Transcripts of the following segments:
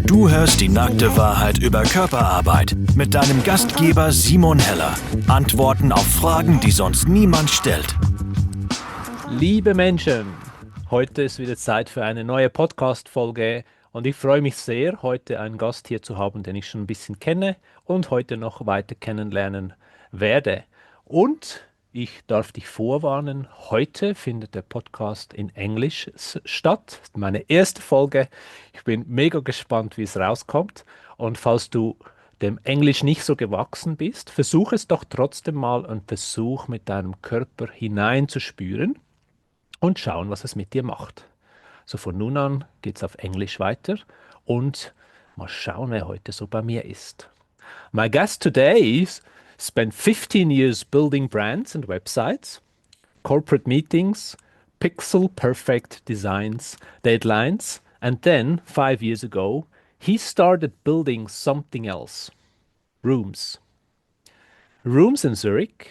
Du hörst die nackte Wahrheit über Körperarbeit mit deinem Gastgeber Simon Heller. Antworten auf Fragen, die sonst niemand stellt. Liebe Menschen, heute ist wieder Zeit für eine neue Podcast-Folge und ich freue mich sehr, heute einen Gast hier zu haben, den ich schon ein bisschen kenne und heute noch weiter kennenlernen werde. Und ich darf dich vorwarnen, heute findet der Podcast in Englisch statt. Meine erste Folge. Ich bin mega gespannt, wie es rauskommt. Und falls du dem Englisch nicht so gewachsen bist, versuch es doch trotzdem mal und versuch mit deinem Körper hineinzuspüren und schauen, was es mit dir macht. So von nun an geht es auf Englisch weiter und mal schauen, wer heute so bei mir ist. My guest today spent 15 years building brands and websites, corporate meetings, pixel perfect designs, deadlines, and then 5 years ago, he started building something else. Rooms. Rooms in Zurich,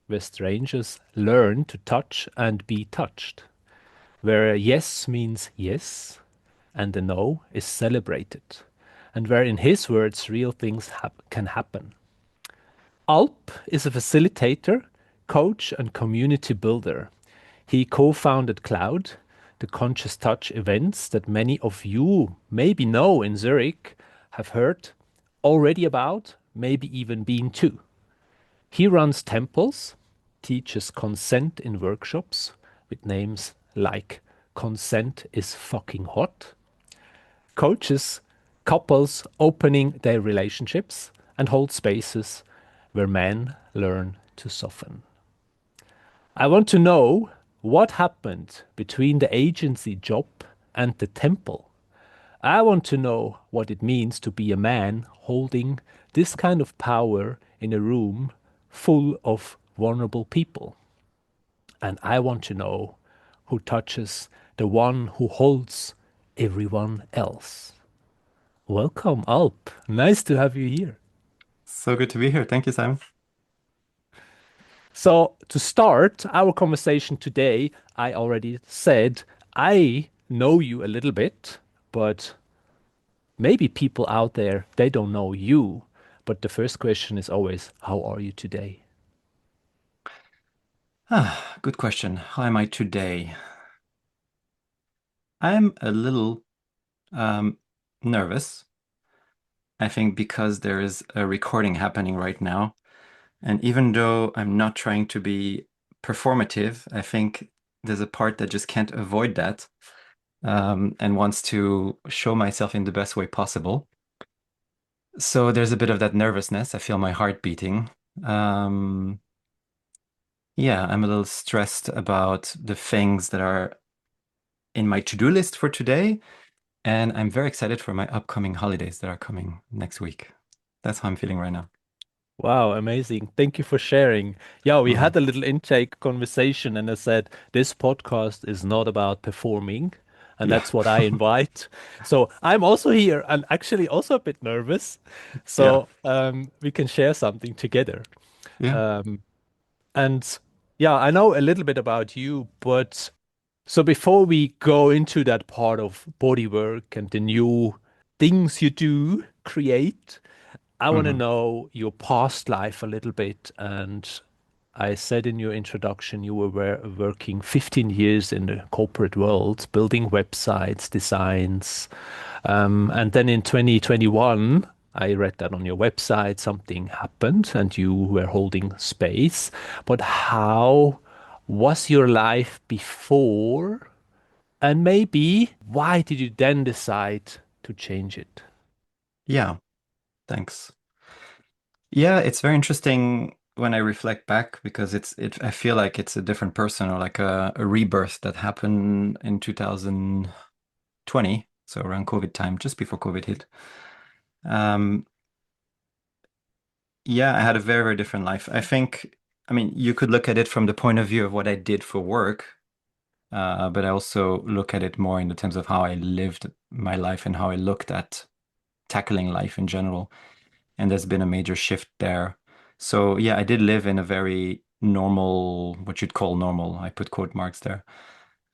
where strangers learn to touch and be touched, where a yes means yes and a no is celebrated, and where, in his words, real things can happen. Alp is a facilitator, coach, and community builder. He co-founded Cloud, the conscious touch events that many of you maybe know in Zurich, have heard already about, maybe even been to. He runs temples, teaches consent in workshops with names like Consent is fucking hot, coaches couples opening their relationships, and holds spaces where men learn to soften. I want to know what happened between the agency job and the temple. I want to know what it means to be a man holding this kind of power in a room full of vulnerable people. And I want to know who touches the one who holds everyone else. Welcome, Alp. Nice to have you here. So good to be here. Thank you, Simon. So, to start our conversation today, I already said I know you a little bit, but maybe people out there, they don't know you. But the first question is always, how are you today? Good question. How am I today? I'm a little nervous, I think, because there is a recording happening right now. And even though I'm not trying to be performative, I think there's a part that just can't avoid that and wants to show myself in the best way possible. So there's a bit of that nervousness. I feel my heart beating. Yeah, I'm a little stressed about the things that are in my to-do list for today. And I'm very excited for my upcoming holidays that are coming next week. That's how I'm feeling right now. Wow, amazing. Thank you for sharing. Yeah, we had a little intake conversation, and I said, this podcast is not about performing, and Yeah. that's what I invite. So I'm also here and actually also a bit nervous. So we can share something together. Yeah. And yeah, I know a little bit about you, but so before we go into that part of body work and the new things you do create, I want to Mhm. know your past life a little bit. And I said in your introduction you were working 15 years in the corporate world, building websites, designs. And then in 2021, I read that on your website, something happened and you were holding space. But how was your life before? And maybe why did you then decide to change it? Yeah. Thanks. Yeah, it's very interesting when I reflect back because I feel like it's a different person or like a rebirth that happened in 2020, so around COVID time, just before COVID hit. Um, yeah, I had a very, very different life. I mean, you could look at it from the point of view of what I did for work, but I also look at it more in the terms of how I lived my life and how I looked at tackling life in general. And there's been a major shift there. So yeah, I did live in a very normal, what you'd call normal, I put quote marks there,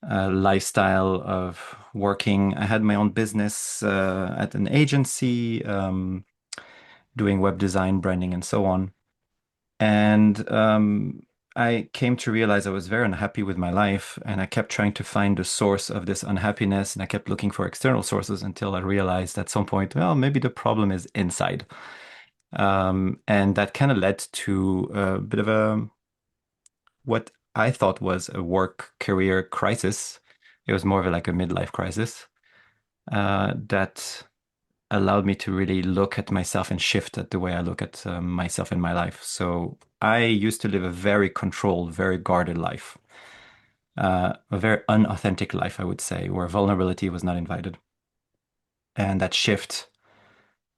lifestyle of working. I had my own business at an agency, doing web design, branding, and so on. And I came to realize I was very unhappy with my life, and I kept trying to find the source of this unhappiness, and I kept looking for external sources until I realized at some point, well, maybe the problem is inside. And that kind of led to a bit of what I thought was a work career crisis. It was more of like a midlife crisis that allowed me to really look at myself and shift at the way I look at myself in my life. So I used to live a very controlled, very guarded life, a very unauthentic life, I would say, where vulnerability was not invited. And that shift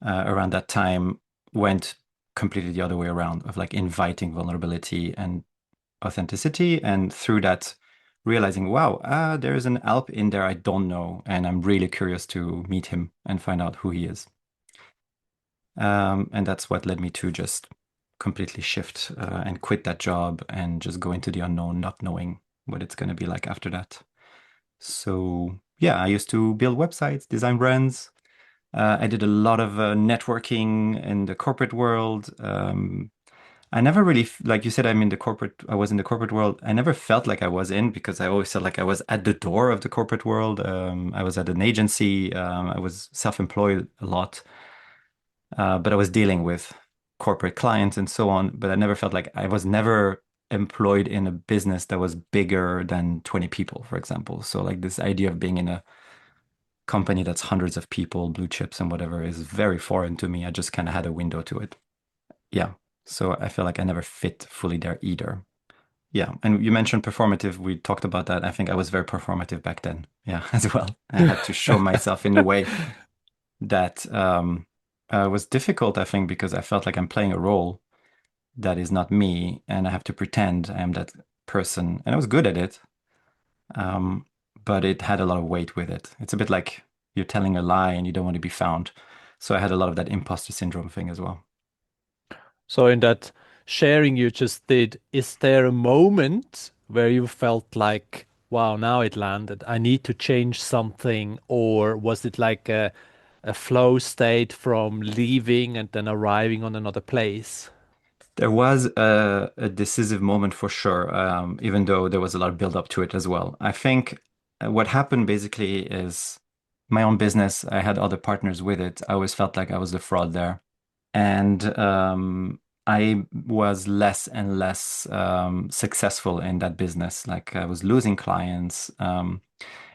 around that time went completely the other way around, of like inviting vulnerability and authenticity, and through that realizing, wow, there's an Alp in there I don't know, and I'm really curious to meet him and find out who he is. And that's what led me to just completely shift and quit that job and just go into the unknown, not knowing what it's going to be like after that. So yeah, I used to build websites, design brands. I did a lot of networking in the corporate world. I never really, like you said, I was in the corporate world. I never felt like I was in, because I always felt like I was at the door of the corporate world. I was at an agency. I was self-employed a lot, but I was dealing with corporate clients and so on. But I never felt like I was never employed in a business that was bigger than 20 people, for example. So like this idea of being in a company that's hundreds of people, blue chips and whatever, is very foreign to me. I just kind of had a window to it. Yeah. So I feel like I never fit fully there either. Yeah. And you mentioned performative. We talked about that. I think I was very performative back then. Yeah, as well. I had to show myself in a way that was difficult, I think, because I felt like I'm playing a role that is not me, and I have to pretend I am that person. And I was good at it, um, but it had a lot of weight with it. It's a bit like you're telling a lie and you don't want to be found. So I had a lot of that imposter syndrome thing as well. So in that sharing you just did, is there a moment where you felt like, wow, now it landed, I need to change something? Or was it like a flow state from leaving and then arriving on another place? There was a decisive moment for sure, even though there was a lot of build up to it as well. I think what happened basically is my own business. I had other partners with it. I always felt like I was the fraud there. And I was less and less successful in that business. Like I was losing clients. And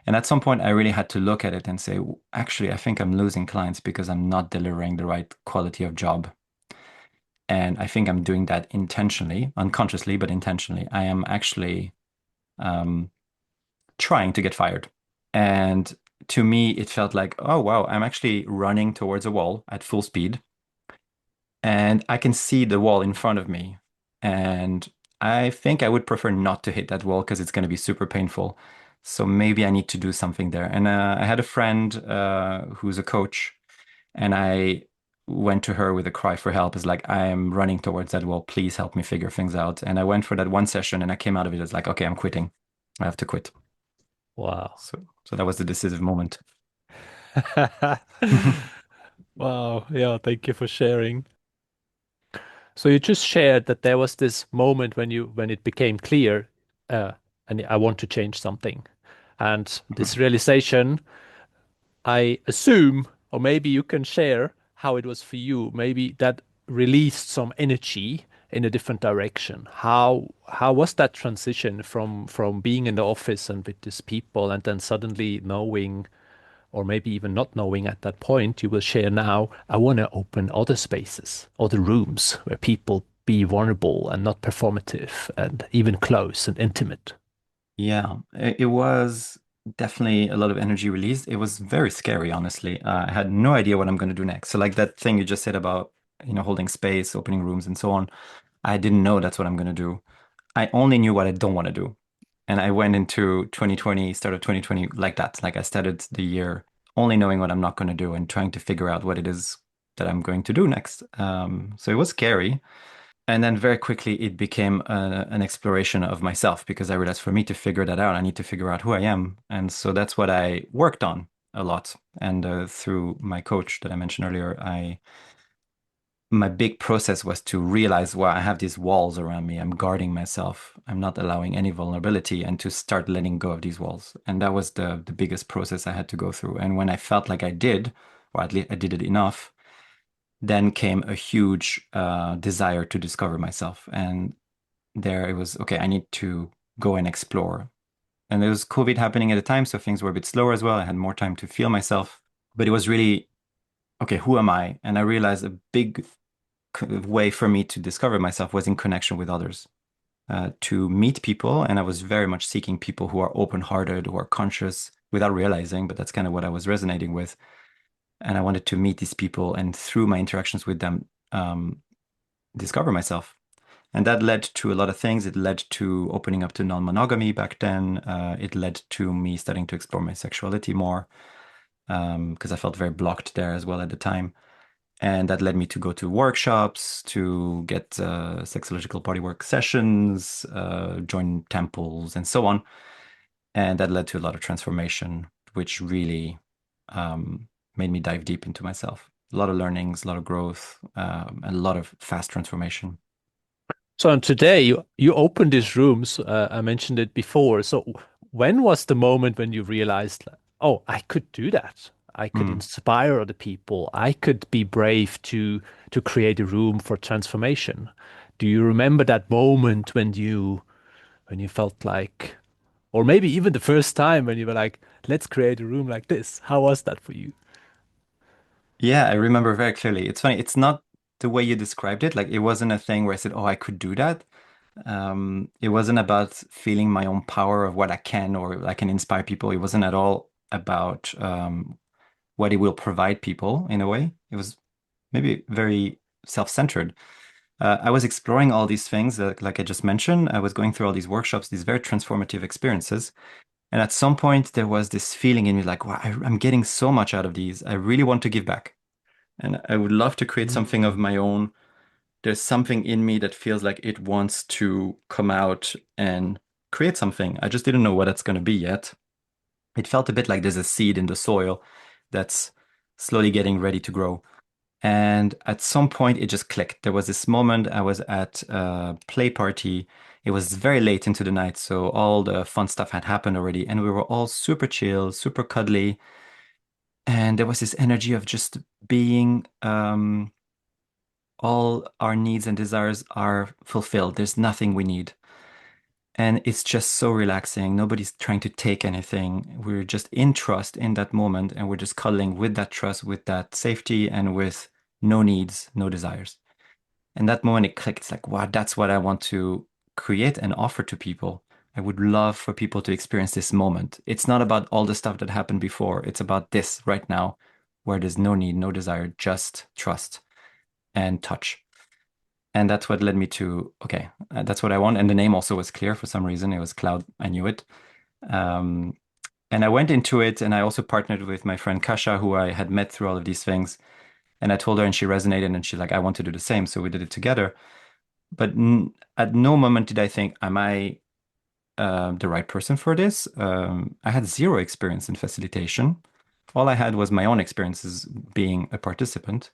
at some point, I really had to look at it and say, actually, I think I'm losing clients because I'm not delivering the right quality of job. And I think I'm doing that intentionally, unconsciously, but intentionally. I am actually um, trying to get fired. And to me, it felt like, oh, wow, I'm actually running towards a wall at full speed. And I can see the wall in front of me. And I think I would prefer not to hit that wall because it's going to be super painful. So maybe I need to do something there. And I had a friend who's a coach, and I went to her with a cry for help. It's like, I am running towards that wall. Please help me figure things out. And I went for that one session, and I came out of it as like, okay, I'm quitting. I have to quit. Wow. So that was the decisive moment. Wow. Yeah, thank you for sharing. So you just shared that there was this moment when it became clear, uh, and I want to change something. And this realization, I assume, or maybe you can share how it was for you. Maybe that released some energy in a different direction. How was that transition from being in the office and with these people, and then suddenly knowing, or maybe even not knowing at that point, you will share now, I want to open other spaces, other rooms where people be vulnerable and not performative and even close and intimate. Yeah, it was definitely a lot of energy released. It was very scary, honestly. I had no idea what I'm going to do next. So like that thing you just said about, holding space, opening rooms and so on, I didn't know that's what I'm going to do. I only knew what I don't want to do. And I went into 2020, started 2020 like that. Like I started the year only knowing what I'm not going to do and trying to figure out what it is that I'm going to do next. So it was scary. And then very quickly it became an exploration of myself because I realized for me to figure that out, I need to figure out who I am. And so that's what I worked on a lot. And through my coach that I mentioned earlier, my big process was to realize, well, I have these walls around me. I'm guarding myself. I'm not allowing any vulnerability, and to start letting go of these walls. And that was the biggest process I had to go through. And when I felt like I did, or at least I did it enough, then came a huge desire to discover myself. And there it was, okay, I need to go and explore. And there was COVID happening at the time, so things were a bit slower as well. I had more time to feel myself, but it was really, okay, who am I? And I realized a big way for me to discover myself was in connection with others, to meet people. And I was very much seeking people who are open-hearted, who are conscious without realizing, but that's kind of what I was resonating with. And I wanted to meet these people and through my interactions with them, discover myself. And that led to a lot of things. It led to opening up to non-monogamy back then. It led to me starting to explore my sexuality more, because I felt very blocked there as well at the time. And that led me to go to workshops, to get sexological bodywork sessions, join temples, and so on. And that led to a lot of transformation, which really made me dive deep into myself. A lot of learnings, a lot of growth, and a lot of fast transformation. So and today you opened these rooms. I mentioned it before. So when was the moment when you realized, oh, I could do that? I could Mm. inspire other people. I could be brave to create a room for transformation. Do you remember that moment when you felt like, or maybe even the first time when you were like, let's create a room like this? How was that for you? Yeah, I remember very clearly. It's funny, it's not the way you described it. Like it wasn't a thing where I said, oh, I could do that. It wasn't about feeling my own power of what I can or I can inspire people. It wasn't at all about what it will provide people in a way. It was maybe very self-centered. I was exploring all these things, like I just mentioned. I was going through all these workshops, these very transformative experiences. And at some point, there was this feeling in me like, wow, I'm getting so much out of these. I really want to give back. And I would love to create something of Mm. my own. There's something in me that feels like it wants to come out and create something. I just didn't know what that's going to be yet. It felt a bit like there's a seed in the soil that's slowly getting ready to grow. And at some point, it just clicked. There was this moment I was at a play party. It was very late into the night, so all the fun stuff had happened already, and we were all super chill, super cuddly. And there was this energy of just being, all our needs and desires are fulfilled. There's nothing we need. And it's just so relaxing. Nobody's trying to take anything. We're just in trust in that moment, and we're just cuddling with that trust, with that safety, and with no needs, no desires. And that moment it clicked. It's like, wow, that's what I want to create and offer to people. I would love for people to experience this moment. It's not about all the stuff that happened before. It's about this right now, where there's no need, no desire, just trust and touch. And that's what led me to, okay, that's what I want. And the name also was clear for some reason. It was Cloud. I knew it. Um, and I went into it, and I also partnered with my friend Kasia, who I had met through all of these things. And I told her, and she resonated, and she's like, I want to do the same. So we did it together. But at no moment did I think, am I the right person for this? I had zero experience in facilitation. All I had was my own experiences being a participant.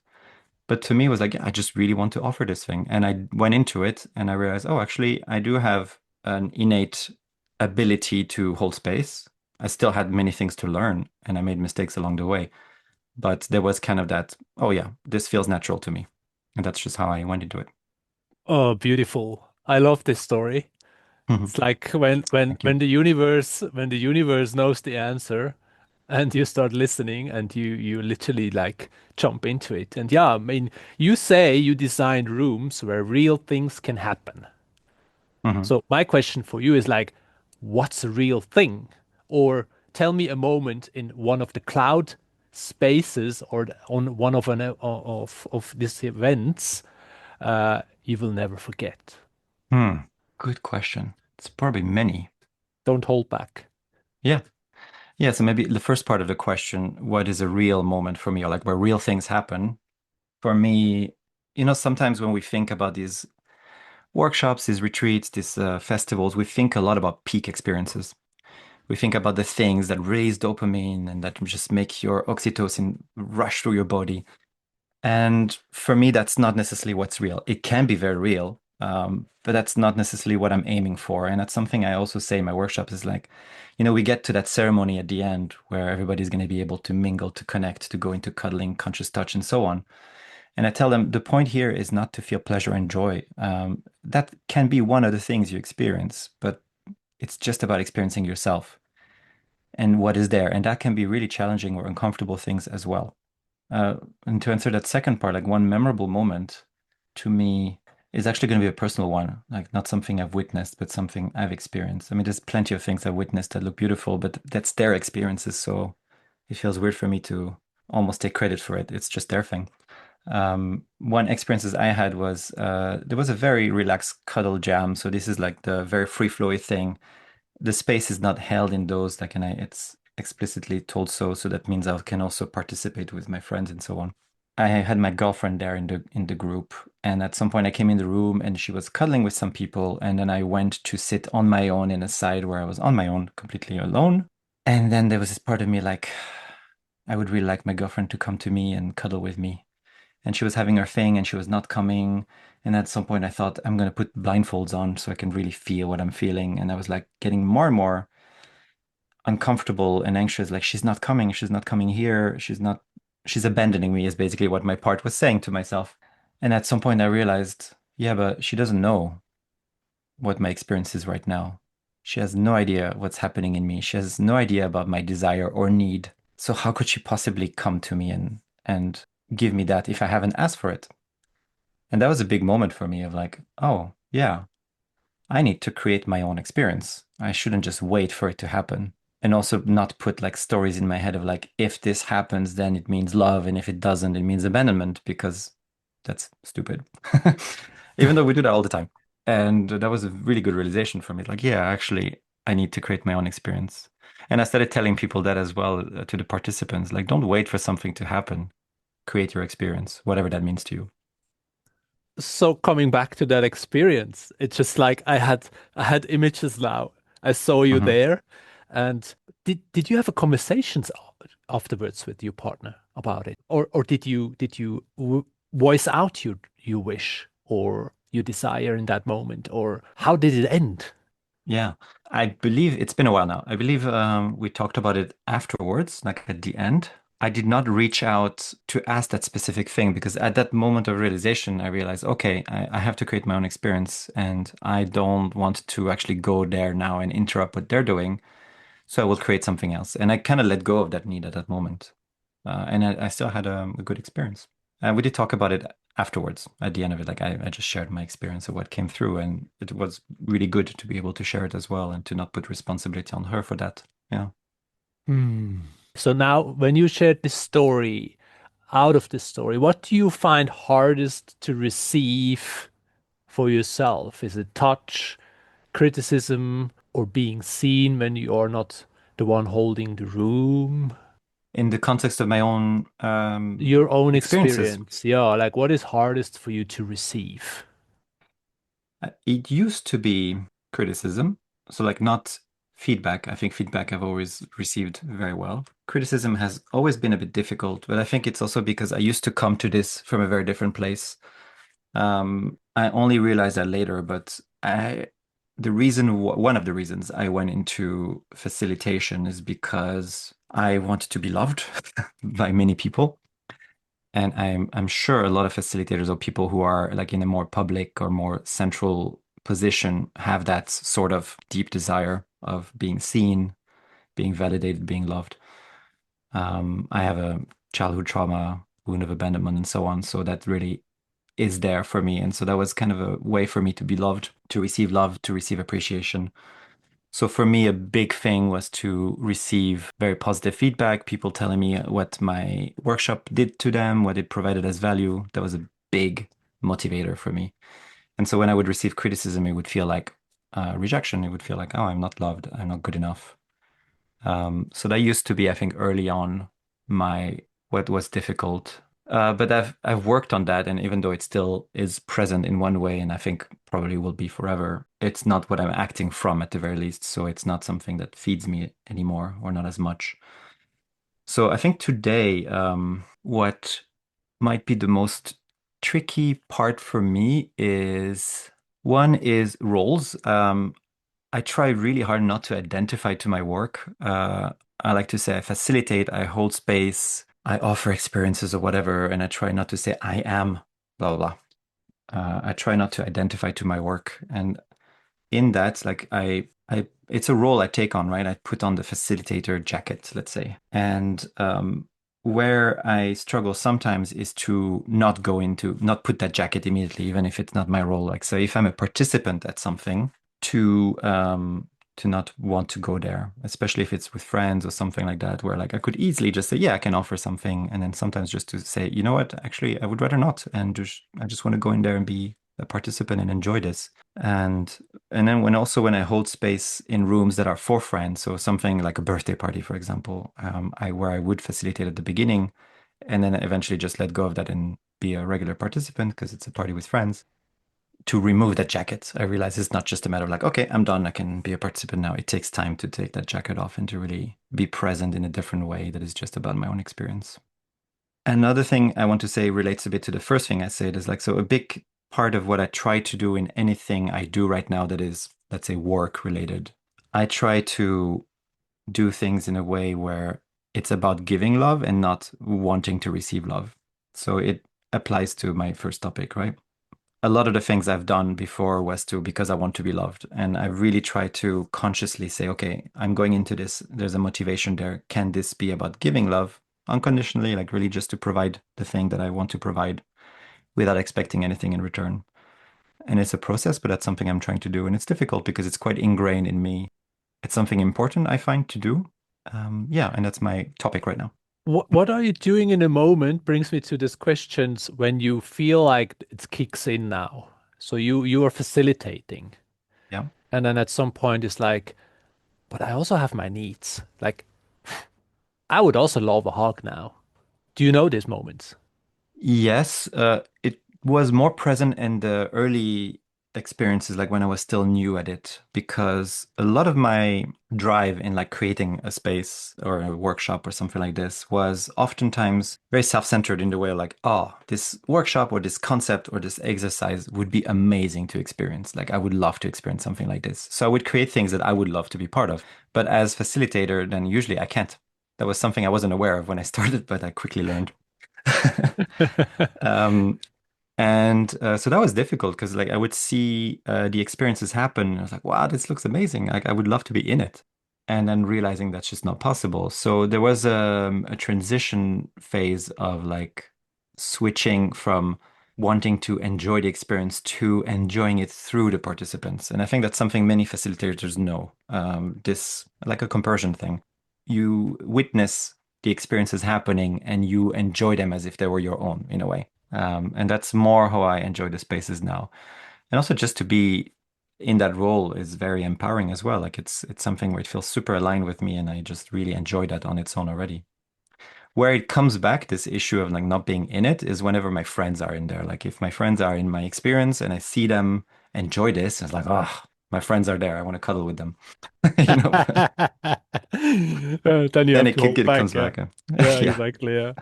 But to me, it was like, yeah, I just really want to offer this thing. And I went into it and I realized, oh, actually, I do have an innate ability to hold space. I still had many things to learn and I made mistakes along the way. But there was kind of that, oh, yeah, this feels natural to me. And that's just how I went into it. Oh, beautiful. I love this story. Mhm. It's like when Thank you. when the universe knows the answer and you start listening and you literally like jump into it. And yeah, I mean, you say you designed rooms where real things can happen. Mhm. So my question for you is like, what's a real thing? Or tell me a moment in one of the cloud spaces or on one of of these events you will never forget. Good question. It's probably many. Don't hold back. Yeah. Yeah. So maybe the first part of the question, what is a real moment for me, or like where real things happen? For me, sometimes when we think about these workshops, these retreats, these festivals, we think a lot about peak experiences. We think about the things that raise dopamine and that just make your oxytocin rush through your body. And for me, that's not necessarily what's real. It can be very real, but that's not necessarily what I'm aiming for. And that's something I also say in my workshops is like, we get to that ceremony at the end where everybody's going to be able to mingle, to connect, to go into cuddling, conscious touch, and so on. And I tell them the point here is not to feel pleasure and joy. That can be one of the things you experience, but it's just about experiencing yourself and what is there. And that can be really challenging or uncomfortable things as well. And to answer that second part, like one memorable moment to me is actually going to be a personal one, like not something I've witnessed, but something I've experienced. I mean, there's plenty of things I've witnessed that look beautiful, but that's their experiences. So it feels weird for me to almost take credit for it. It's just their thing. One experiences I had was there was a very relaxed cuddle jam. So this is like the very free flowy thing. The space is not held in those, like, and it's explicitly told so. So that means I can also participate with my friends and so on. I had my girlfriend there in the group, and at some point I came in the room and she was cuddling with some people, and then I went to sit on my own in a side where I was on my own, completely alone. And then there was this part of me like, I would really like my girlfriend to come to me and cuddle with me. And she was having her thing and she was not coming. And at some point I thought I'm going to put blindfolds on so I can really feel what I'm feeling. And I was like getting more and more uncomfortable and anxious. Like, she's not coming. She's not coming here. She's abandoning me is basically what my part was saying to myself. And at some point I realized, yeah, but she doesn't know what my experience is right now. She has no idea what's happening in me. She has no idea about my desire or need. So how could she possibly come to me and give me that if I haven't asked for it? And that was a big moment for me of like, oh, yeah, I need to create my own experience. I shouldn't just wait for it to happen. And also not put like stories in my head of like, if this happens, then it means love. And if it doesn't, it means abandonment, because that's stupid. Even though we do that all the time. And that was a really good realization for me. Like, yeah, actually, I need to create my own experience. And I started telling people that as well, to the participants, like, don't wait for something to happen. Create your experience, whatever that means to you. So coming back to that experience, it's just like I had images now. I saw you Mhm. there, and did you have a conversations afterwards with your partner about it, or did you voice out your wish or your desire in that moment, or how did it end? Yeah, I believe it's been a while now. I believe we talked about it afterwards, like at the end. I did not reach out to ask that specific thing because at that moment of realization, I realized, okay, I have to create my own experience and I don't want to actually go there now and interrupt what they're doing. So I will create something else. And I kind of let go of that need at that moment. And I still had a good experience. And we did talk about it afterwards at the end of it. Like I just shared my experience of what came through, and it was really good to be able to share it as well and to not put responsibility on her for that. Yeah. Hmm. So now, when you shared this story, out of this story, what do you find hardest to receive for yourself? Is it touch, criticism, or being seen when you are not the one holding the room? In the context of my own Your own experiences, experience. Yeah, like what is hardest for you to receive? it used to be criticism. So, like, not feedback. I think feedback I've always received very well. Criticism has always been a bit difficult, but I think it's also because I used to come to this from a very different place. I only realized that later, but one of the reasons I went into facilitation is because I wanted to be loved by many people. And I'm sure a lot of facilitators or people who are like in a more public or more central position have that sort of deep desire of being seen, being validated, being loved. I have a childhood trauma, wound of abandonment, and so on. So that really is there for me. And so that was kind of a way for me to be loved, love, to receive appreciation. So for me, a big thing was to receive very positive feedback, people telling me what my workshop did to them, what it provided as value. That was a big motivator for me. And so when I would receive criticism, it would feel like rejection. It would feel like, oh, I'm not loved. I'm not good enough. So that used to be, I think, early on, my what was difficult. But I've worked on that, and even though it still is present in one way, and I think probably will be forever, it's not what I'm acting from at the very least. So it's not something that feeds me anymore, or not as much. So I think today, what might be the most tricky part for me is one is roles. I try really hard not to identify to my work. I like to say I facilitate, I hold space, I offer experiences or whatever, and I try not to say I am blah blah blah. I try not to identify to my work, and in that, like it's a role I take on, right? I put on the facilitator jacket, let's say, and where I struggle sometimes is to not put that jacket immediately, even if it's not my role. Like, so if I'm a participant at something, to um to not want to go there, especially if it's with friends or something like that, where like I could easily just say, yeah, I can offer something, and then sometimes just to say, you know what, actually, I would rather not, and I just want to go in there and be a participant and enjoy this. And and then when I hold space in rooms that are for friends, so something like a birthday party, for example, I where I would facilitate at the beginning, and then eventually just let go of that and be a regular participant because it's a party with friends. To remove that jacket, I realize it's not just a matter of like, okay, I'm done, I can be a participant now. It takes time to take that jacket off and to really be present in a different way that is just about my own experience. Another thing I want to say relates a bit to the first thing I said is like, so a big part of what I try to do in anything I do right now that is, let's say, work related, I try to do things in a way where it's about giving love and not wanting to receive love. So it applies to my first topic, right? A lot of the things I've done before was to because I want to be loved. And I really try to consciously say, okay, I'm going into this. There's a motivation there. Can this be about giving love unconditionally, like really just to provide the thing that I want to provide without expecting anything in return? And it's a process, but that's something I'm trying to do. And it's difficult because it's quite ingrained in me. It's something important I find to do. Yeah, and that's my topic right now. What are you doing in a moment brings me to this questions when you feel like it kicks in now. So you are facilitating, Yeah. and then at some point it's like, but I also have my needs. Like I would also love a hug now. Do you know these moments? Yes, it was more present in the early experiences, like when I was still new at it, because a lot of my drive in like creating a space or a workshop or something like this was oftentimes very self-centered in the way of like, oh, this workshop or this concept or this exercise would be amazing to experience. Like I would love to experience something like this. So I would create things that I would love to be part of. But as facilitator, then usually I can't. That was something I wasn't aware of when I started, but I quickly learned. Um, and so that was difficult because like I would see the experiences happen. I was like, wow, this looks amazing. Like I would love to be in it. And then realizing that's just not possible. So there was a transition phase of like switching from wanting to enjoy the experience to enjoying it through the participants. And I think that's something many facilitators know. This like a compersion thing. You witness the experiences happening and you enjoy them as if they were your own in a way. And that's more how I enjoy the spaces now. And also just to be in that role is very empowering as well. Like it's something where it feels super aligned with me and I just really enjoy that on its own already. Where it comes back, this issue of like not being in it is whenever my friends are in there. Like if my friends are in my experience and I see them enjoy this, it's like, oh, my friends are there. I want to cuddle with them. You know, Then you then have to hold it back. comes Yeah. back. Yeah, Yeah. exactly. Yeah.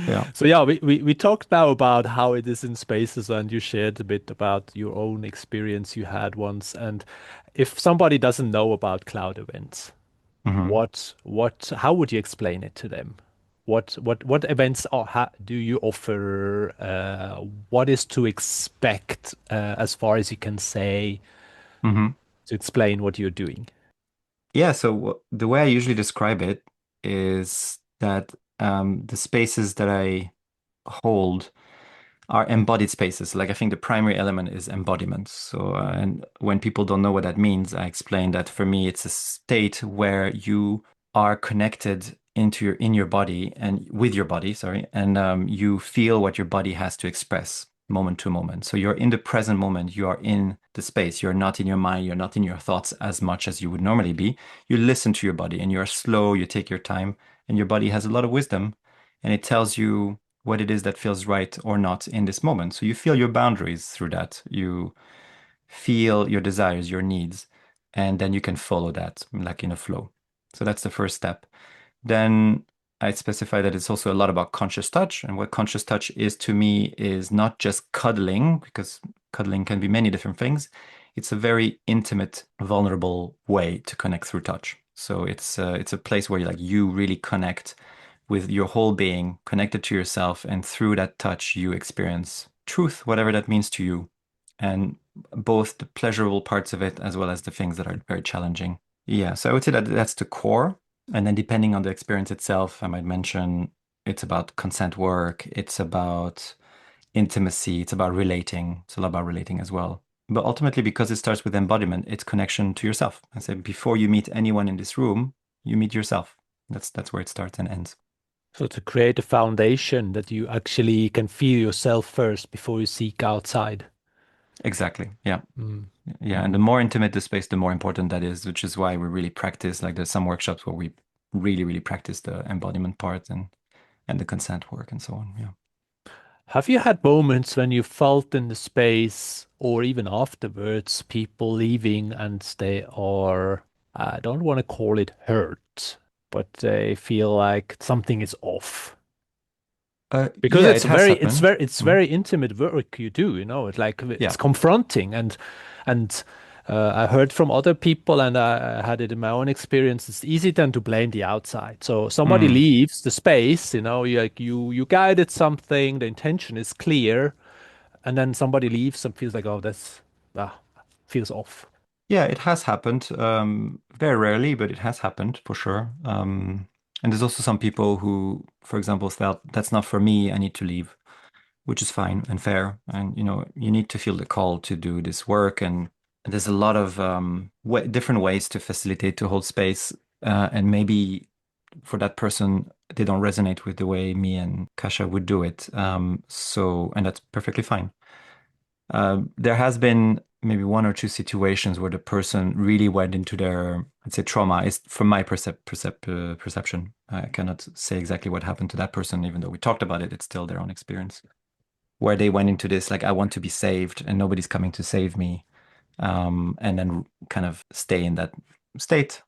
Yeah. So yeah, we talked now about how it is in spaces, and you shared a bit about your own experience you had once. And if somebody doesn't know about cloud events, Mhm. how would you explain it to them? What events do you offer? What is to expect, as far as you can say, Mhm. to explain what you're doing? Yeah, so the way I usually describe it is that the spaces that I hold are embodied spaces. Like I think the primary element is embodiment. So, and when people don't know what that means, I explain that for me, it's a state where you are connected in your body and with your body, sorry, and you feel what your body has to express moment to moment. So you're in the present moment. You are in the space. You're not in your mind. You're not in your thoughts as much as you would normally be. You listen to your body and you're slow. You take your time, and your body has a lot of wisdom, and it tells you. what it is that feels right or not in this moment. So you feel your boundaries through that. You feel your desires, your needs, and then you can follow that like in a flow. So that's the first step. Then I specify that it's also a lot about conscious touch. And what conscious touch is to me is not just cuddling, because cuddling can be many different things. It's a very intimate, vulnerable way to connect through touch. So it's a place where you really connect with your whole being, connected to yourself, and through that touch you experience truth, whatever that means to you, and both the pleasurable parts of it as well as the things that are very challenging. Yeah, so I would say that that's the core. And then depending on the experience itself, I might mention it's about consent work, it's about intimacy, it's about relating. It's a lot about relating as well. But ultimately, because it starts with embodiment, it's connection to yourself. I say before you meet anyone in this room, you meet yourself. That's where it starts and ends. So to create a foundation that you actually can feel yourself first before you seek outside. Exactly. Yeah. Mm. Yeah. And the Mm. more intimate the space, the more important that is, which is why we really practice. Like there's some workshops where we really, really practice the embodiment part and the consent work and so on. Yeah. Have you had moments when you felt in the space or even afterwards people leaving and they are, I don't want to call it hurt, but they feel like something is off? Because Yeah, it has happened. it's Mhm. very intimate work you do, you know. It's like Yeah. it's confronting and I heard from other people and I had it in my own experience. It's easy then to blame the outside. So somebody Mm. leaves the space, you know, you guided something, the intention is clear, and then somebody leaves and feels like, oh, that's feels off. Yeah, it has happened. Very rarely, but it has happened for sure. And there's also some people who, for example, felt that's not for me, I need to leave, which is fine and fair. And you need to feel the call to do this work. And there's a lot of different ways to facilitate, to hold space. And maybe for that person, they don't resonate with the way me and Kasia would do it. And that's perfectly fine. There has been maybe one or two situations where the person really went into their, I'd say, trauma. Is from my perception. I cannot say exactly what happened to that person, even though we talked about it. It's still their own experience, where they went into this like, I want to be saved, and nobody's coming to save me, and then kind of stay in that state.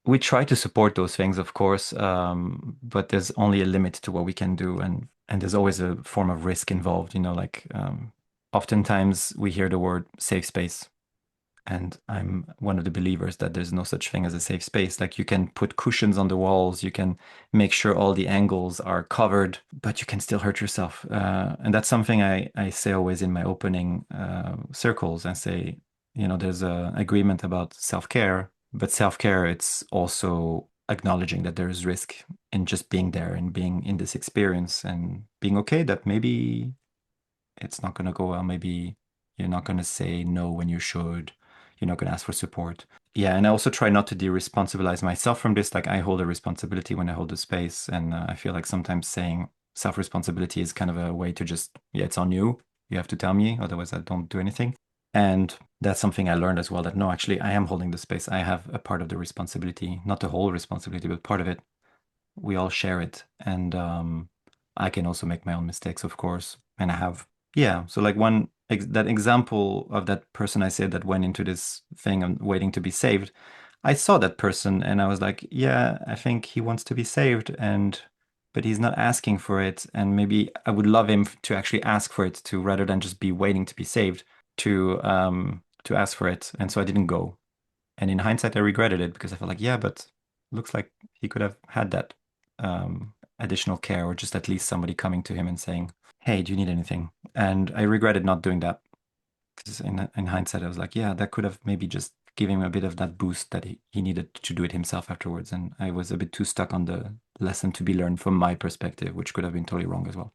We try to support those things, of course, but there's only a limit to what we can do, and there's always a form of risk involved. Oftentimes we hear the word safe space, and I'm one of the believers that there's no such thing as a safe space. Like you can put cushions on the walls, you can make sure all the angles are covered, but you can still hurt yourself. And that's something I say always in my opening circles. I say, there's a agreement about self-care, but self-care, it's also acknowledging that there is risk in just being there and being in this experience and being okay that maybe it's not going to go well. Maybe you're not going to say no when you should. You're not going to ask for support. Yeah, and I also try not to de-responsibilize myself from this. Like I hold a responsibility when I hold the space, and I feel like sometimes saying self-responsibility is kind of a way to just, yeah, it's on you. You have to tell me, otherwise I don't do anything. And that's something I learned as well, that no, actually, I am holding the space. I have a part of the responsibility, not the whole responsibility, but part of it. We all share it. And I can also make my own mistakes, of course. And I have, yeah. So like that example of that person I said that went into this thing and waiting to be saved, I saw that person and I was like, yeah, I think he wants to be saved, but he's not asking for it. And maybe I would love him to actually ask for it, to rather than just be waiting to be saved, to ask for it. And so I didn't go. And in hindsight, I regretted it because I felt like, yeah, but looks like he could have had that additional care, or just at least somebody coming to him and saying, hey, do you need anything? And I regretted not doing that because in hindsight, I was like, yeah, that could have maybe just given him a bit of that boost that he needed to do it himself afterwards. And I was a bit too stuck on the lesson to be learned from my perspective, which could have been totally wrong as well.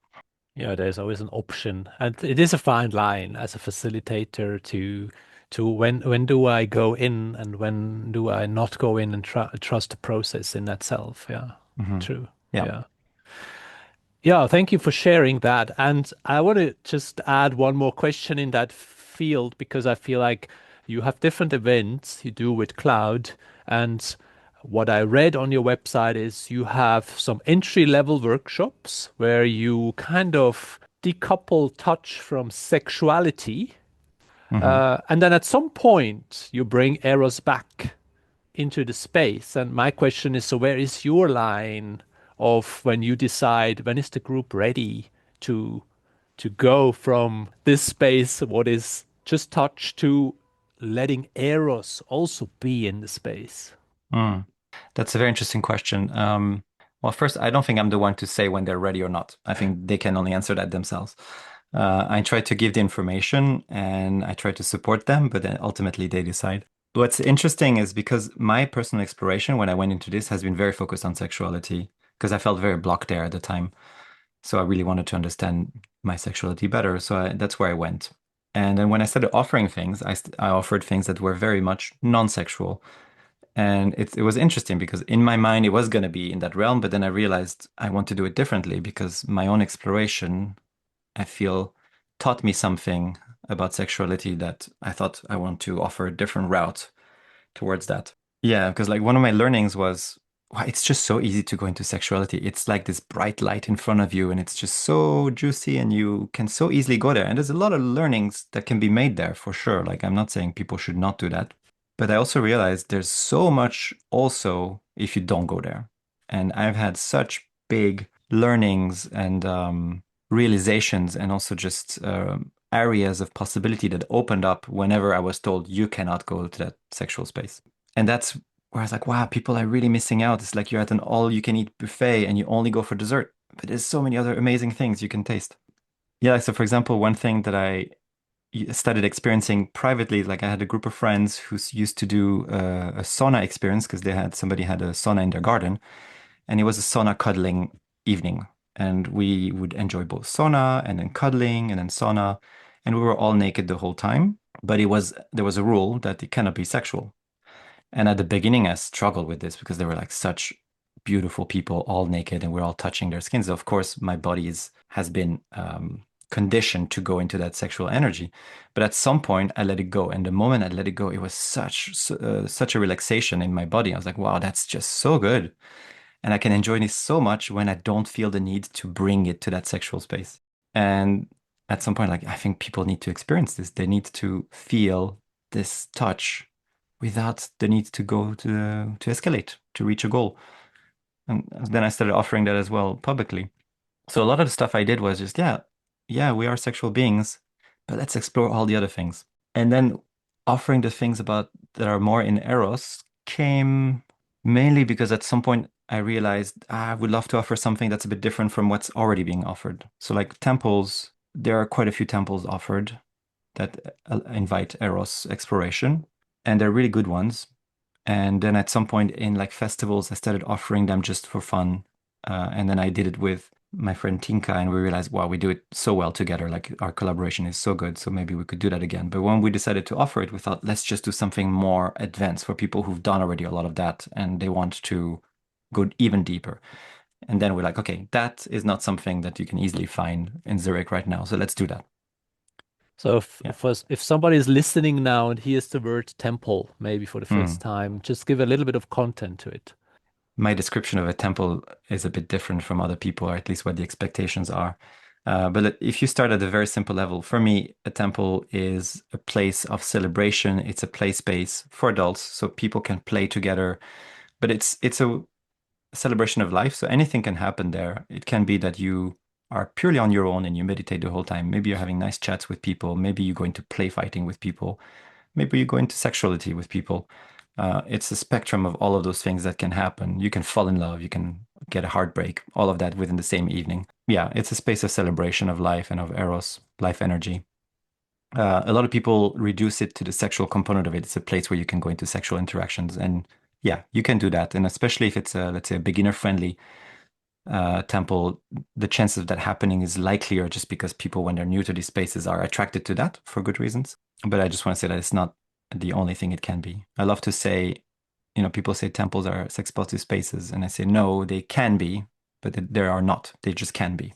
Yeah, there's always an option, and it is a fine line as a facilitator to when do I go in and when do I not go in and trust the process in itself. Yeah, Hmm. true. Yeah. Yeah. Yeah, thank you for sharing that. And I want to just add one more question in that field because I feel like you have different events you do with Cloud, and what I read on your website is you have some entry-level workshops where you kind of decouple touch from sexuality. Hmm. And then at some point, you bring Eros back into the space. And my question is, so where is your line of when you decide when is the group ready to go from this space, what is just touch, to letting Eros also be in the space? Mm. That's a very interesting question. Well, first, I don't think I'm the one to say when they're ready or not. I think they can only answer that themselves. I try to give the information and I try to support them, but then ultimately they decide. What's interesting is because my personal exploration when I went into this has been very focused on sexuality because I felt very blocked there at the time. So I really wanted to understand my sexuality better. So that's where I went. And then when I started offering things, I offered things that were very much non-sexual. And it was interesting because in my mind, it was going to be in that realm. But then I realized I want to do it differently because my own exploration, I feel, taught me something about sexuality that I thought I want to offer a different route towards that. Yeah, because like one of my learnings was, wow, it's just so easy to go into sexuality. It's like this bright light in front of you, and it's just so juicy, and you can so easily go there. And there's a lot of learnings that can be made there for sure. Like, I'm not saying people should not do that, but I also realized there's so much also if you don't go there. And I've had such big learnings and realizations, and also just areas of possibility that opened up whenever I was told you cannot go to that sexual space. And that's where I was like, wow, people are really missing out. It's like you're at an all-you-can-eat buffet and you only go for dessert. But there's so many other amazing things you can taste. Yeah, so for example, one thing that I started experiencing privately, like I had a group of friends who used to do a sauna experience because somebody had a sauna in their garden, and it was a sauna cuddling evening. And we would enjoy both sauna and then cuddling and then sauna, and we were all naked the whole time. But there was a rule that it cannot be sexual. And at the beginning, I struggled with this because they were like such beautiful people, all naked, and we're all touching their skins. Of course, my body has been conditioned to go into that sexual energy. But at some point, I let it go. And the moment I let it go, it was such a relaxation in my body. I was like, wow, that's just so good. And I can enjoy this so much when I don't feel the need to bring it to that sexual space. And at some point, like I think people need to experience this. They need to feel this touch without the need to go to escalate to reach a goal. And then I started offering that as well publicly. So a lot of the stuff I did was just, yeah, we are sexual beings, but let's explore all the other things. And then offering the things about that are more in Eros came mainly because at some point I realized I would love to offer something that's a bit different from what's already being offered. So like temples, there are quite a few temples offered that invite Eros exploration, and they're really good ones. And then at some point in like festivals, I started offering them just for fun. And then I did it with my friend Tinka, and we realized, wow, we do it so well together. Like our collaboration is so good. So maybe we could do that again. But when we decided to offer it, we thought, let's just do something more advanced for people who've done already a lot of that and they want to go even deeper. And then we're like, okay, that is not something that you can easily find in Zurich right now. So let's do that. So Yeah. if somebody is listening now and hears the word temple, maybe for the Hmm. first time, just give a little bit of content to it. My description of a temple is a bit different from other people, or at least what the expectations are. But if you start at a very simple level, for me, a temple is a place of celebration. It's a play space for adults, so people can play together. But it's a celebration of life, so anything can happen there. It can be that you are purely on your own and you meditate the whole time. Maybe you're having nice chats with people. Maybe you go into play fighting with people. Maybe you go into sexuality with people. It's a spectrum of all of those things that can happen. You can fall in love, you can get a heartbreak, all of that within the same evening. Yeah, it's a space of celebration of life and of eros, life energy. A lot of people reduce it to the sexual component of it. It's a place where you can go into sexual interactions, and yeah, you can do that. And especially if it's let's say, a beginner-friendly temple, the chances of that happening is likelier just because people, when they're new to these spaces, are attracted to that for good reasons. But I just want to say that it's not the only thing it can be. I love to say, people say temples are sex positive spaces, and I say no, they can be, but they are not. They just can be.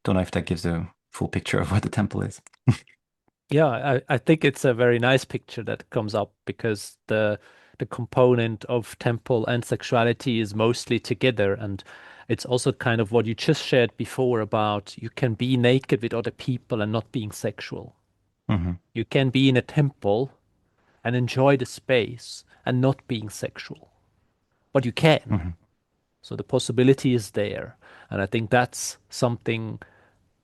Don't know if that gives a full picture of what the temple is. Yeah, I think it's a very nice picture that comes up because the component of temple and sexuality is mostly together. And it's also kind of what you just shared before about you can be naked with other people and not being sexual. Hmm. You can be in a temple and enjoy the space and not being sexual, but you can. Hmm. So the possibility is there. And I think that's something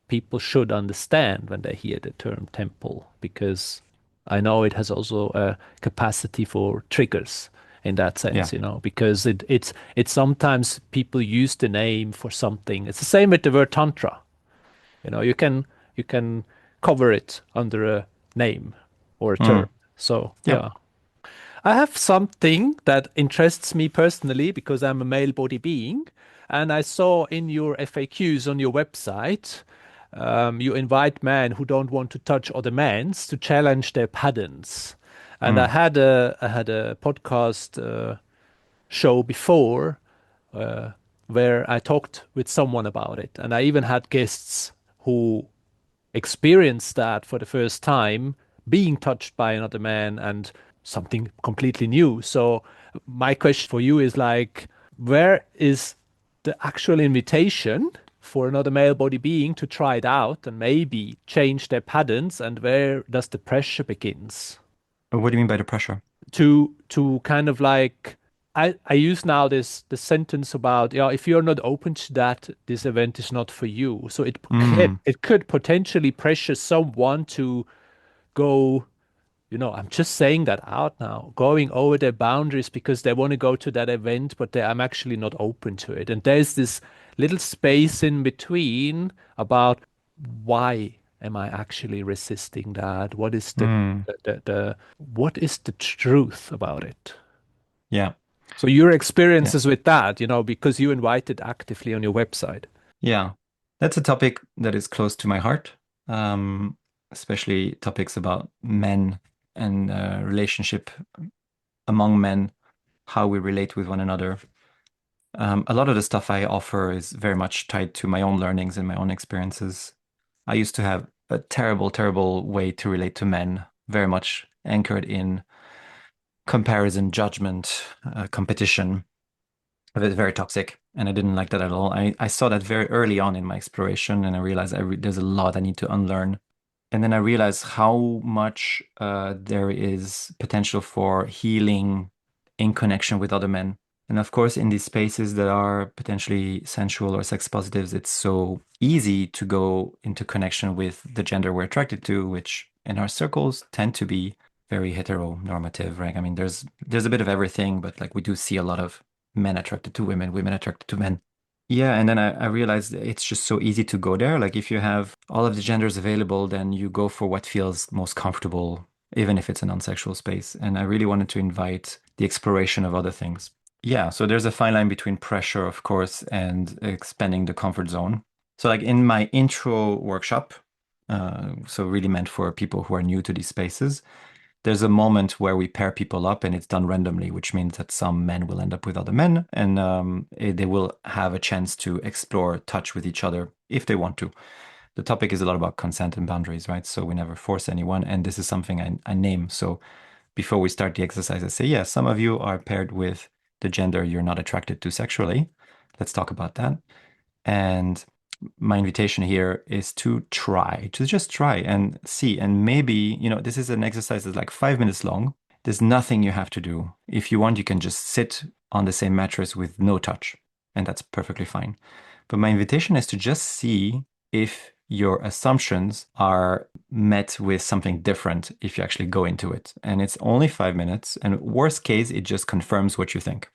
people should understand when they hear the term temple, because I know it has also a capacity for triggers in that Yeah. sense, because it's sometimes people use the name for something. It's the same with the word tantra. You can cover it under a name or a term. Mm. So Yeah. yeah. I have something that interests me personally because I'm a male body being. And I saw in your FAQs on your website, you invite men who don't want to touch other men to challenge their patterns. And I Mm. had a podcast show before uh, where I talked with someone about it. And I even had guests who experienced that for the first time, being touched by another man and something completely new. So my question for you is like, where is the actual invitation for another male body being to try it out and maybe change their patterns, and where does the pressure begins? What do you mean by the pressure? To kind of like I use now this sentence about, yeah, if you're not open to that, this event is not for you. So Mm. it could potentially pressure someone to go, I'm just saying that out now, going over their boundaries because they want to go to that event, but I'm actually not open to it. And there's this little space in between about why am I actually resisting that? What is Mm. what is the truth about it? Yeah. So your Yeah. experiences with that, because you invited actively on your website. Yeah. That's a topic that is close to my heart, um, especially topics about men and relationship among men, how we relate with one another. A lot of the stuff I offer is very much tied to my own learnings and my own experiences. I used to have a terrible, terrible way to relate to men, very much anchored in comparison, judgment, competition. It was very toxic, and I didn't like that at all. I saw that very early on in my exploration, and I realized there's a lot I need to unlearn. And then I realized how much there is potential for healing in connection with other men. And of course, in these spaces that are potentially sensual or sex positives, it's so easy to go into connection with the gender we're attracted to, which in our circles tend to be very heteronormative, right? I mean, there's a bit of everything, but like we do see a lot of men attracted to women, women attracted to men. Yeah, and then I realized it's just so easy to go there. Like if you have all of the genders available, then you go for what feels most comfortable, even if it's a non-sexual space. And I really wanted to invite the exploration of other things. Yeah, so there's a fine line between pressure, of course, and expanding the comfort zone. So like in my intro workshop, so really meant for people who are new to these spaces, there's a moment where we pair people up and it's done randomly, which means that some men will end up with other men and they will have a chance to explore touch with each other if they want to. The topic is a lot about consent and boundaries, right? So we never force anyone. And this is something I name. So before we start the exercise, I say, yeah, some of you are paired with the gender you're not attracted to sexually. Let's talk about that. And my invitation here is to just try and see. And maybe, this is an exercise that's like 5 minutes long. There's nothing you have to do. If you want, you can just sit on the same mattress with no touch, and that's perfectly fine. But my invitation is to just see if your assumptions are met with something different if you actually go into it. And it's only 5 minutes. And worst case, it just confirms what you think.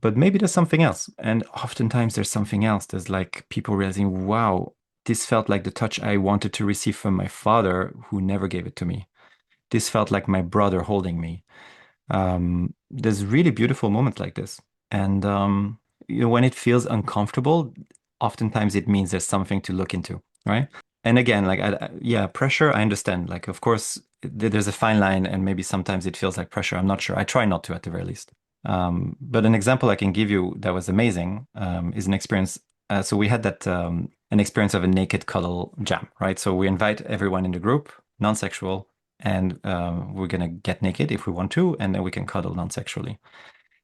But maybe there's something else. And oftentimes there's something else. There's like people realizing, wow, this felt like the touch I wanted to receive from my father who never gave it to me. This felt like my brother holding me. There's really beautiful moments like this. And when it feels uncomfortable, oftentimes it means there's something to look into, right? And again, like, yeah, pressure, I understand. Like, of course, there's a fine line, and maybe sometimes it feels like pressure. I'm not sure. I try not to, at the very least. But an example I can give you that was amazing is an experience. So we had an experience of a naked cuddle jam, right? So we invite everyone in the group, non-sexual, and we're gonna get naked if we want to, and then we can cuddle non-sexually.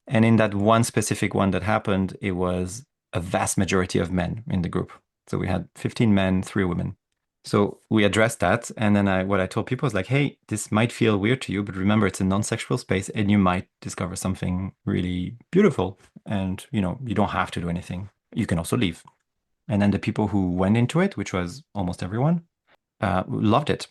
And in that one specific one that happened, it was a vast majority of men in the group. So we had 15 men, 3 women. So we addressed that, and then what I told people was like, hey, this might feel weird to you, but remember it's a non-sexual space, and you might discover something really beautiful. And you don't have to do anything. You can also leave. And then the people who went into it, which was almost everyone, loved it.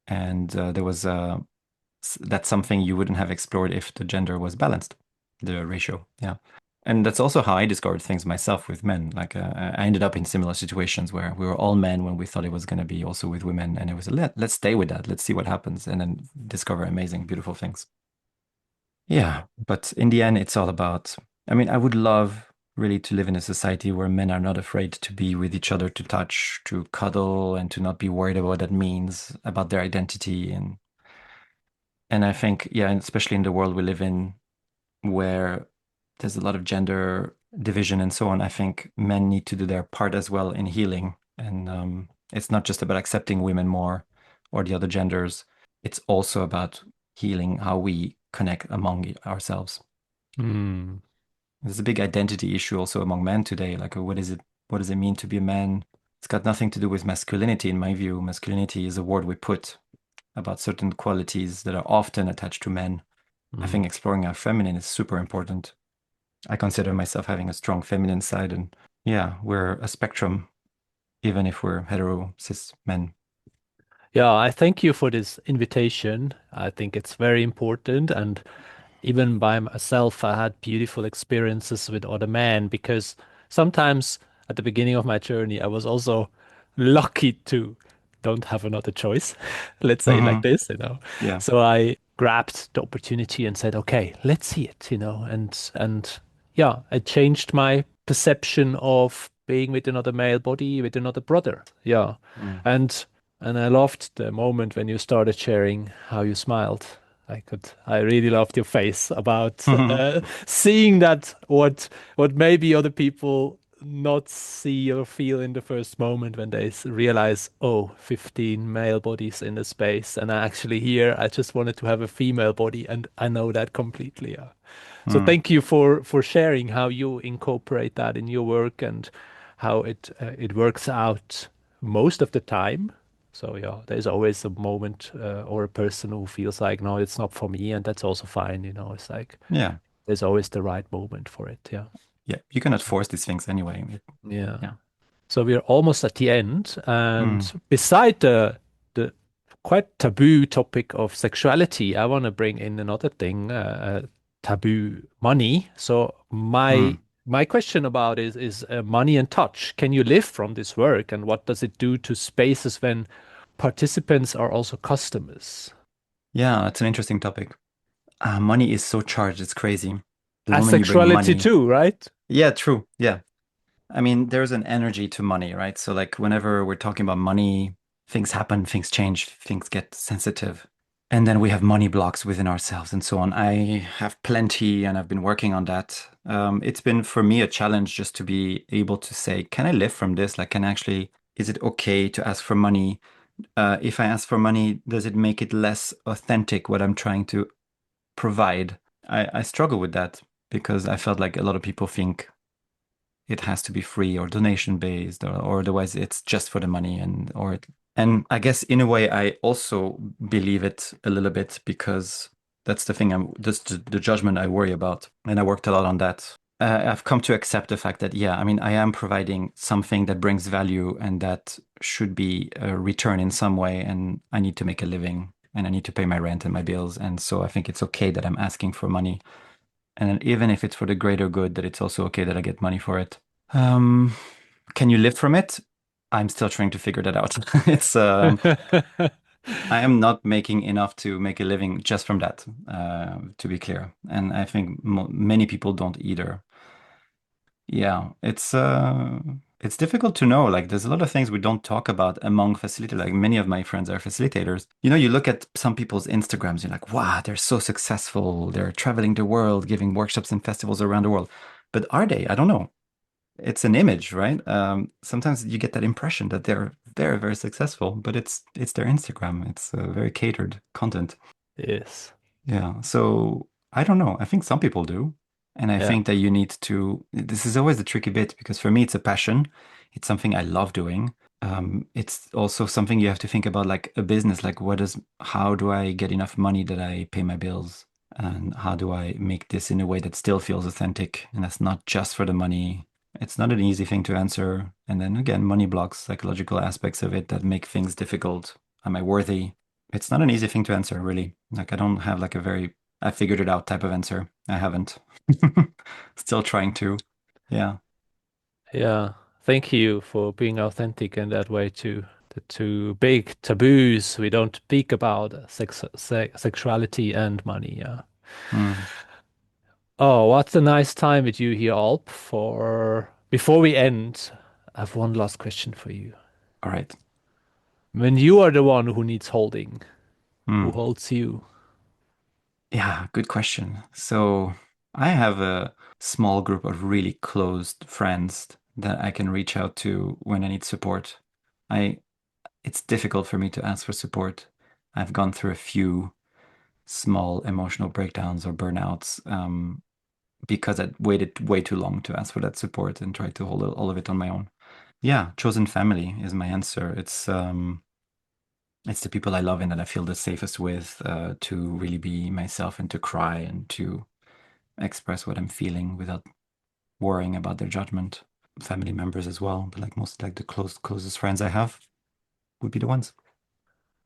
And that's something you wouldn't have explored if the gender was balanced, the ratio. Yeah. And that's also how I discovered things myself with men. Like I ended up in similar situations where we were all men when we thought it was going to be also with women. And it was, let's stay with that. Let's see what happens. And then discover amazing, beautiful things. Yeah. But in the end, it's all about, I mean, I would love really to live in a society where men are not afraid to be with each other, to touch, to cuddle, and to not be worried about what that means, about their identity. And I think, yeah, and especially in the world we live in, where there's a lot of gender division and so on, I think men need to do their part as well in healing. And it's not just about accepting women more or the other genders. It's also about healing how we connect among ourselves. Mm. There's a big identity issue also among men today. Like, what is it? What does it mean to be a man? It's got nothing to do with masculinity, in my view. Masculinity is a word we put about certain qualities that are often attached to men. I think exploring our feminine is super important. I consider myself having a strong feminine side, and yeah, we're a spectrum, even if we're hetero cis men. Yeah, I thank you for this invitation. I think it's very important. And even by myself, I had beautiful experiences with other men because sometimes at the beginning of my journey, I was also lucky to don't have another choice. Let's say it like Hmm. this. Yeah. So I grabbed the opportunity and said, okay, let's see it. And yeah, it changed my perception of being with another male body, with another brother. Yeah. Mm. And and I loved the moment when you started sharing how you smiled. I really loved your face about seeing that what maybe other people not see or feel in the first moment when they realize, oh, 15 male bodies in the space, and actually here I just wanted to have a female body, and I know that completely. Yeah. So Mm. thank you for sharing how you incorporate that in your work and how it works out most of the time. So yeah, there's always a moment or a person who feels like, no, it's not for me, and that's also fine. It's like Yeah. there's always the right moment for it. Yeah. Yeah. You cannot force these things anyway. Yeah. Yeah. So we're almost at the end, Mm. and beside the quite taboo topic of sexuality, I want to bring in another thing, taboo money. So my Mm. my question about is money and touch. Can you live from this work, and what does it do to spaces when participants are also customers? Yeah, that's an interesting topic. Money is so charged, it's crazy. The As moment you bring sexuality money, too, right? yeah, true. Yeah. I mean, there's an energy to money, right? So, like, whenever we're talking about money, things happen, things change, things get sensitive. And then we have money blocks within ourselves and so on. I have plenty, and I've been working on that. It's been for me a challenge just to be able to say, can I live from this? Like, is it okay to ask for money? If I ask for money, does it make it less authentic what I'm trying to provide? I struggle with that because I felt like a lot of people think it has to be free or donation based, or otherwise it's just for the money. And I guess in a way I also believe it a little bit because that's the thing, that's the judgment I worry about, and I worked a lot on that. I've come to accept the fact that, yeah, I mean, I am providing something that brings value and that should be a return in some way, and I need to make a living and I need to pay my rent and my bills, and so I think it's okay that I'm asking for money. And then even if it's for the greater good, that it's also okay that I get money for it. Um, can you live from it? I'm still trying to figure that out. It's I am not making enough to make a living just from that, to be clear. And I think many people don't either. Yeah, it's difficult to know. Like, there's a lot of things we don't talk about among facilitators. Like, many of my friends are facilitators. You look at some people's Instagrams, you're like, wow, they're so successful. They're traveling the world, giving workshops and festivals around the world. But are they? I don't know. it's an image, right? Sometimes you get that impression that they're very, very successful, but it's their Instagram. It's very catered content. Yes. Yeah. So I don't know. I think some people do. And I Yeah. think that you need to, this is always the tricky bit because for me, it's a passion. It's something I love doing. It's also something you have to think about like a business, like how do I get enough money that I pay my bills? And how do I make this in a way that still feels authentic? And that's not just for the money. It's not an easy thing to answer. And then again, money blocks, psychological aspects of it that make things difficult. Am I worthy? It's not an easy thing to answer, really. Like I don't have like I figured it out type of answer. I haven't. Still trying to. Yeah. Yeah. Thank you for being authentic in that way too. The two big taboos we don't speak about sexuality and money. Yeah. Mm. Oh, what's a nice time with you here, Alp. For before we end, I have one last question for you. All right. When you are the one who needs holding, who Mm. holds you? Yeah, good question. So I have a small group of really close friends that I can reach out to when I need support. I It's difficult for me to ask for support. I've gone through a few small emotional breakdowns or burnouts because I waited way too long to ask for that support and tried to hold all of it on my own. Yeah, chosen family is my answer. It's the people I love and that I feel the safest with to really be myself and to cry and to express what I'm feeling without worrying about their judgment. Family members as well, but like most like the closest friends I have would be the ones.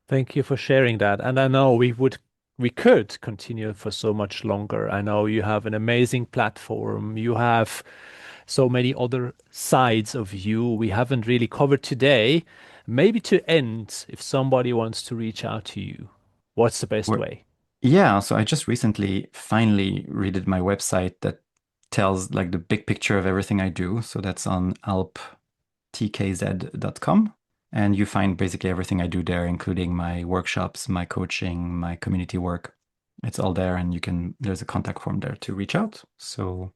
Thank you for sharing that. And I know we could continue for so much longer. I know you have an amazing platform. You have so many other sides of you we haven't really covered today. Maybe to end, if somebody wants to reach out to you, what's the best Where, way? yeah, so I just recently finally redid my website that tells like the big picture of everything I do. So that's on alptkz.com. And you find basically everything I do there, including my workshops, my coaching, my community work. It's all there, and there's a contact form there to reach out. So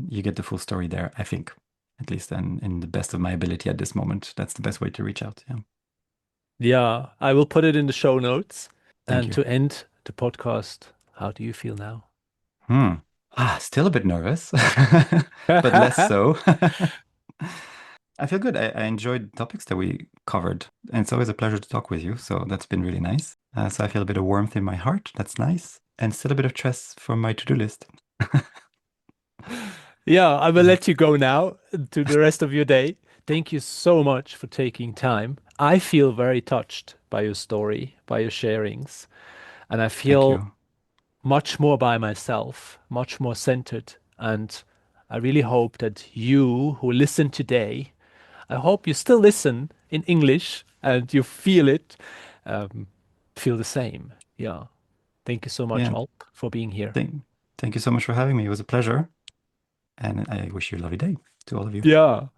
you get the full story there, I think, at least in the best of my ability at this moment. That's the best way to reach out. Yeah. Yeah, I will put it in the show notes. Thank And you. to end the podcast, how do you feel now? Still a bit nervous, but less so. I feel good. I enjoyed the topics that we covered, and it's always a pleasure to talk with you. So that's been really nice. So I feel a bit of warmth in my heart. That's nice, and still a bit of stress from my to-do list. Yeah, I will Yeah. let you go now to the rest of your day. Thank you so much for taking time. I feel very touched by your story, by your sharings, and I Thank feel you. much more by myself, much more centered. And I really hope that you who listen today, I hope you still listen in English and you feel it, um, feel the same. Yeah. Thank you so much, Yeah. Alp, for being here. Thank you so much for having me. It was a pleasure, and I wish you a lovely day to all of you. Ja.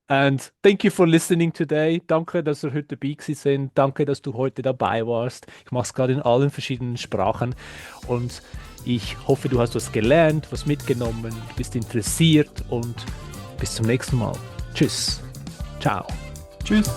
And thank you for listening today. Danke, dass ihr heute dabei gewesen sind. Danke, dass du heute dabei warst. Ich mache es gerade in allen verschiedenen Sprachen. Und ich hoffe, du hast was gelernt, was mitgenommen, bist interessiert und bis zum nächsten Mal. Tschüss. Ciao. Tschüss.